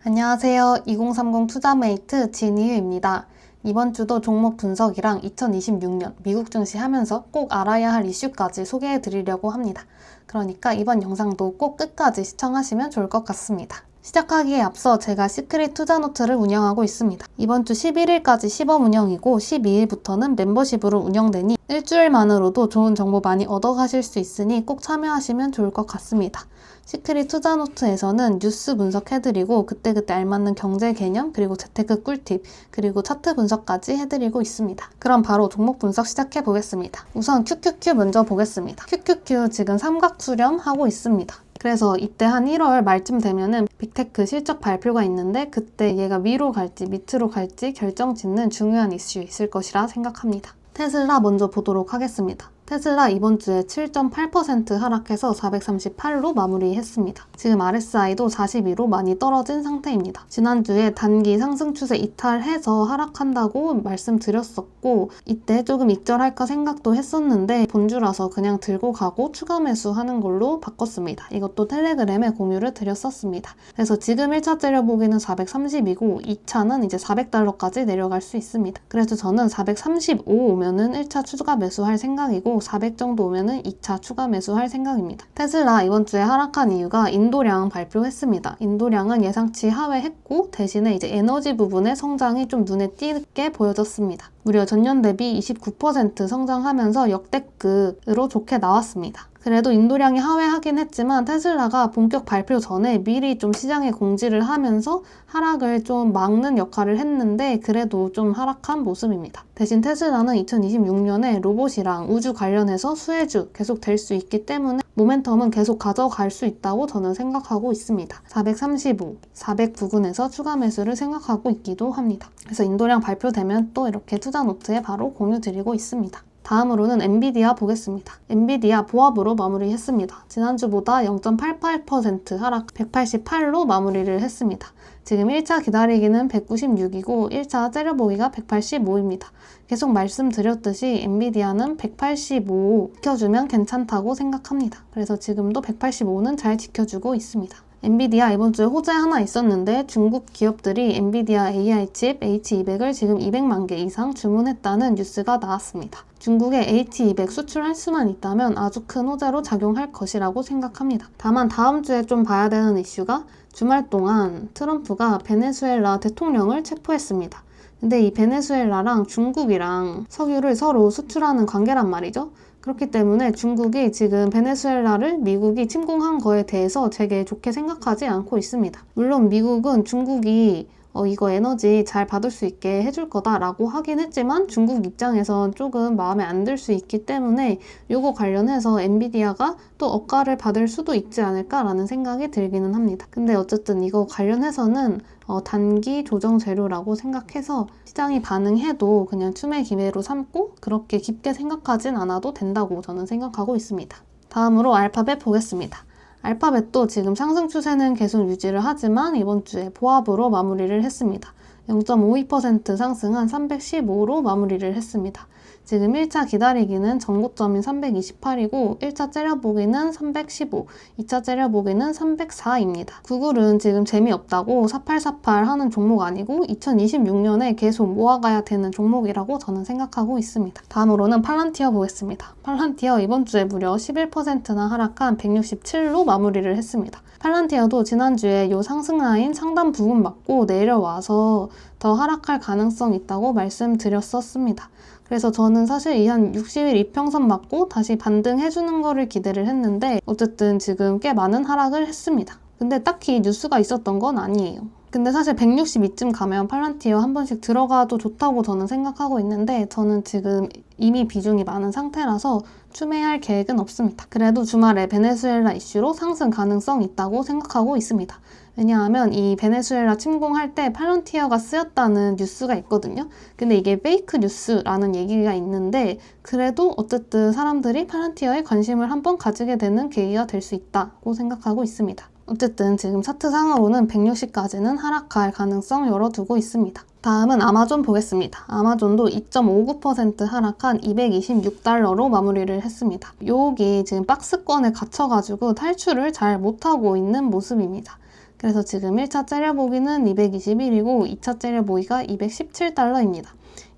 안녕하세요. 2030 투자메이트 진희유입니다. 이번 주도 종목 분석이랑 2026년 미국 증시 하면서 꼭 알아야 할 이슈까지 소개해 드리려고 합니다. 그러니까 이번 영상도 꼭 끝까지 시청하시면 좋을 것 같습니다. 시작하기에 앞서 제가 시크릿 투자노트를 운영하고 있습니다. 이번 주 11일까지 시범 운영이고 12일부터는 멤버십으로 운영되니 일주일만으로도 좋은 정보 많이 얻어가실 수 있으니 꼭 참여하시면 좋을 것 같습니다. 시크릿 투자노트에서는 뉴스 분석해드리고 그때그때 알맞는 경제 개념, 그리고 재테크 꿀팁, 그리고 차트 분석까지 해드리고 있습니다. 그럼 바로 종목 분석 시작해 보겠습니다. 우선 QQQ 먼저 보겠습니다. QQQ 지금 삼각 수렴하고 있습니다. 그래서 이때 한 1월 말쯤 되면은 빅테크 실적 발표가 있는데 그때 얘가 위로 갈지 밑으로 갈지 결정 짓는 중요한 이슈 있을 것이라 생각합니다. 테슬라 먼저 보도록 하겠습니다. 테슬라 이번 주에 7.8% 하락해서 438로 마무리했습니다. 지금 RSI도 42로 많이 떨어진 상태입니다. 지난주에 단기 상승 추세 이탈해서 하락한다고 말씀드렸었고 이때 조금 익절할까 생각도 했었는데 본주라서 그냥 들고 가고 추가 매수하는 걸로 바꿨습니다. 이것도 텔레그램에 공유를 드렸었습니다. 그래서 지금 1차 째려보기는 430이고 2차는 이제 400달러까지 내려갈 수 있습니다. 그래서 저는 435 오면은 1차 추가 매수할 생각이고 400 정도 오면은 2차 추가 매수할 생각입니다. 테슬라 이번 주에 하락한 이유가 인도량 발표했습니다. 인도량은 예상치 하회했고 대신에 이제 에너지 부분의 성장이 좀 눈에 띄게 보여졌습니다. 무려 전년 대비 29% 성장하면서 역대급으로 좋게 나왔습니다. 그래도 인도량이 하회하긴 했지만 테슬라가 본격 발표 전에 미리 좀 시장에 공지를 하면서 하락을 좀 막는 역할을 했는데 그래도 좀 하락한 모습입니다. 대신 테슬라는 2026년에 로봇이랑 우주 관련해서 수혜주 계속 될 수 있기 때문에 모멘텀은 계속 가져갈 수 있다고 저는 생각하고 있습니다. 435, 400 부근에서 추가 매수를 생각하고 있기도 합니다. 그래서 인도량 발표되면 또 이렇게 투자노트에 바로 공유 드리고 있습니다. 다음으로는 엔비디아 보겠습니다. 엔비디아 보합으로 마무리했습니다. 지난주보다 0.88% 하락 188로 마무리를 했습니다. 지금 1차 기다리기는 196이고 1차 째려보기가 185입니다. 계속 말씀드렸듯이 엔비디아는 185 지켜주면 괜찮다고 생각합니다. 그래서 지금도 185는 잘 지켜주고 있습니다. 엔비디아 이번 주에 호재 하나 있었는데 중국 기업들이 엔비디아 AI 칩 H200을 지금 200만 개 이상 주문했다는 뉴스가 나왔습니다. 중국에 H200 수출할 수만 있다면 아주 큰 호재로 작용할 것이라고 생각합니다. 다만 다음 주에 좀 봐야 되는 이슈가 주말 동안 트럼프가 베네수엘라 대통령을 체포했습니다. 근데 이 베네수엘라랑 중국이랑 석유를 서로 수출하는 관계란 말이죠. 그렇기 때문에 중국이 지금 베네수엘라를 미국이 침공한 거에 대해서 되게 좋게 생각하지 않고 있습니다. 물론 미국은 중국이 이거 에너지 잘 받을 수 있게 해줄 거다라고 하긴 했지만 중국 입장에선 조금 마음에 안 들 수 있기 때문에 이거 관련해서 엔비디아가 또 억가를 받을 수도 있지 않을까라는 생각이 들기는 합니다. 근데 어쨌든 이거 관련해서는 단기 조정 재료라고 생각해서 시장이 반응해도 그냥 춤의 기회로 삼고 그렇게 깊게 생각하진 않아도 된다고 저는 생각하고 있습니다. 다음으로 알파벳 보겠습니다. 알파벳도 지금 상승 추세는 계속 유지를 하지만 이번 주에 보합으로 마무리를 했습니다. 0.52% 상승한 315로 마무리를 했습니다. 지금 1차 기다리기는 전고점인 328이고 1차 째려보기는 315, 2차 째려보기는 304입니다. 구글은 지금 재미없다고 4848 하는 종목 아니고 2026년에 계속 모아가야 되는 종목이라고 저는 생각하고 있습니다. 다음으로는 팔란티어 보겠습니다. 팔란티어 이번 주에 무려 11%나 하락한 167로 마무리를 했습니다. 팔란티어도 지난주에 요 상승 라인 상단 부분 맞고 내려와서 더 하락할 가능성이 있다고 말씀드렸었습니다. 그래서 저는 사실 이 한 60일 이평선 맞고 다시 반등해주는 거를 기대를 했는데 어쨌든 지금 꽤 많은 하락을 했습니다. 근데 딱히 뉴스가 있었던 건 아니에요. 근데 사실 162쯤 가면 팔란티어 한 번씩 들어가도 좋다고 저는 생각하고 있는데 저는 지금 이미 비중이 많은 상태라서 추매할 계획은 없습니다. 그래도 주말에 베네수엘라 이슈로 상승 가능성이 있다고 생각하고 있습니다. 왜냐하면 이 베네수엘라 침공할 때 팔란티어가 쓰였다는 뉴스가 있거든요. 근데 이게 페이크 뉴스라는 얘기가 있는데 그래도 어쨌든 사람들이 팔란티어에 관심을 한번 가지게 되는 계기가 될 수 있다고 생각하고 있습니다. 어쨌든 지금 차트상으로는 160까지는 하락할 가능성 열어두고 있습니다. 다음은 아마존 보겠습니다. 아마존도 2.59% 하락한 226달러로 마무리를 했습니다. 여기 지금 박스권에 갇혀가지고 탈출을 잘 못하고 있는 모습입니다. 그래서 지금 1차 째려보기는 221이고 2차 째려보기가 217달러입니다.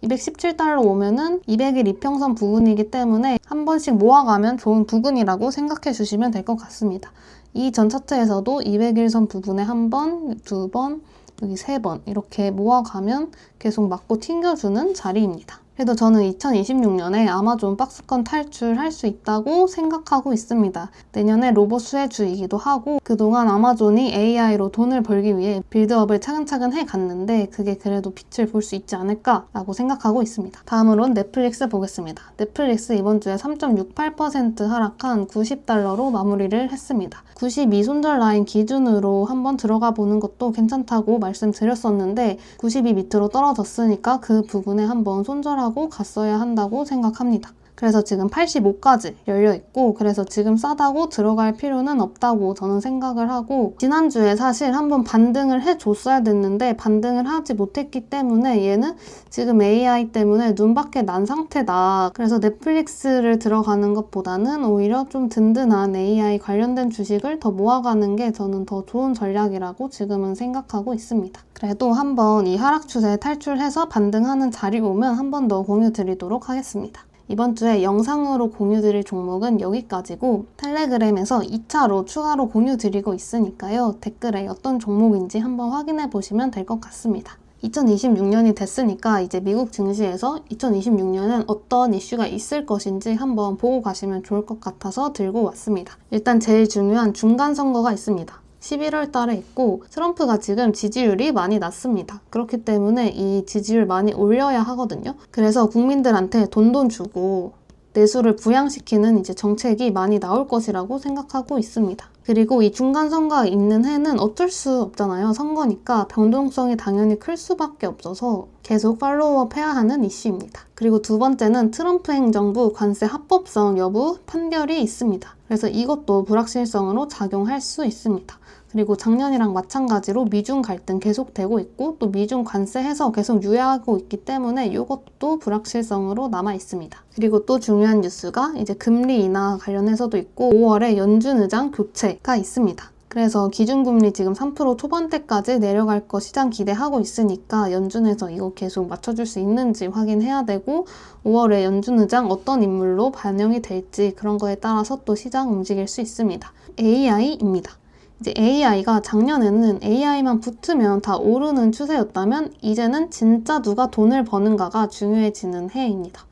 217달러 오면은 200일 이평선 부근이기 때문에 한 번씩 모아가면 좋은 부근이라고 생각해 주시면 될 것 같습니다. 이 전 차트에서도 200일선 부분에 한 번, 두 번, 여기 세 번 이렇게 모아가면 계속 맞고 튕겨주는 자리입니다. 그래도 저는 2026년에 아마존 박스권 탈출할 수 있다고 생각하고 있습니다. 내년에 로봇 수혜주이기도 하고 그동안 아마존이 AI로 돈을 벌기 위해 빌드업을 차근차근 해갔는데 그게 그래도 빛을 볼 수 있지 않을까라고 생각하고 있습니다. 다음으론 넷플릭스 보겠습니다. 넷플릭스 이번 주에 3.68% 하락한 90달러로 마무리를 했습니다. 92 손절 라인 기준으로 한번 들어가 보는 것도 괜찮다고 말씀드렸었는데 92 밑으로 떨어졌으니까 그 부분에 한번 손절하고 갔어야 한다고 생각합니다. 그래서 지금 85까지 열려있고 그래서 지금 싸다고 들어갈 필요는 없다고 저는 생각을 하고 지난주에 사실 한번 반등을 해줬어야 됐는데 반등을 하지 못했기 때문에 얘는 지금 AI 때문에 눈밖에 난 상태다. 그래서 넷플릭스를 들어가는 것보다는 오히려 좀 든든한 AI 관련된 주식을 더 모아가는 게 저는 더 좋은 전략이라고 지금은 생각하고 있습니다. 그래도 한번 이 하락 추세 탈출해서 반등하는 자리 오면 한 번 더 공유 드리도록 하겠습니다. 이번 주에 영상으로 공유드릴 종목은 여기까지고 텔레그램에서 2차로 추가로 공유드리고 있으니까요. 댓글에 어떤 종목인지 한번 확인해 보시면 될 것 같습니다. 2026년이 됐으니까 이제 미국 증시에서 2026년엔 어떤 이슈가 있을 것인지 한번 보고 가시면 좋을 것 같아서 들고 왔습니다. 일단 제일 중요한 중간 선거가 있습니다. 11월 달에 있고 트럼프가 지금 지지율이 많이 낮습니다. 그렇기 때문에 이 지지율 많이 올려야 하거든요. 그래서 국민들한테 돈 주고 내수를 부양시키는 이제 정책이 많이 나올 것이라고 생각하고 있습니다. 그리고 이 중간 선거가 있는 해는 어쩔 수 없잖아요. 선거니까 변동성이 당연히 클 수밖에 없어서 계속 팔로우업 해야 하는 이슈입니다. 그리고 두 번째는 트럼프 행정부 관세 합법성 여부 판결이 있습니다. 그래서 이것도 불확실성으로 작용할 수 있습니다. 그리고 작년이랑 마찬가지로 미중 갈등 계속되고 있고 또 미중 관세 해서 계속 유예하고 있기 때문에 이것도 불확실성으로 남아 있습니다. 그리고 또 중요한 뉴스가 이제 금리 인하 관련해서도 있고 5월에 연준 의장 교체가 있습니다. 그래서 기준금리 지금 3% 초반대까지 내려갈 거 시장 기대하고 있으니까 연준에서 이거 계속 맞춰줄 수 있는지 확인해야 되고 5월에 연준 의장 어떤 인물로 반영이 될지 그런 거에 따라서 또 시장 움직일 수 있습니다. AI입니다. 이제 AI가 작년에는 AI만 붙으면 다 오르는 추세였다면 이제는 진짜 누가 돈을 버는가가 중요해지는 해입니다.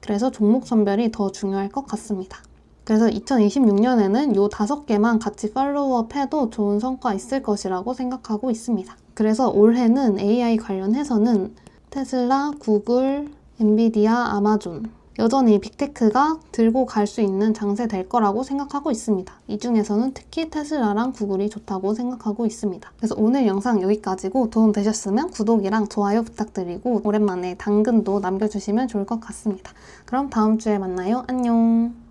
그래서 종목 선별이 더 중요할 것 같습니다. 그래서 2026년에는 요 5개만 같이 팔로우업 해도 좋은 성과 있을 것이라고 생각하고 있습니다. 그래서 올해는 AI 관련해서는 테슬라, 구글, 엔비디아, 아마존 여전히 빅테크가 들고 갈 수 있는 장세 될 거라고 생각하고 있습니다. 이 중에서는 특히 테슬라랑 구글이 좋다고 생각하고 있습니다. 그래서 오늘 영상 여기까지고 도움 되셨으면 구독이랑 좋아요 부탁드리고 오랜만에 당근도 남겨주시면 좋을 것 같습니다. 그럼 다음 주에 만나요. 안녕.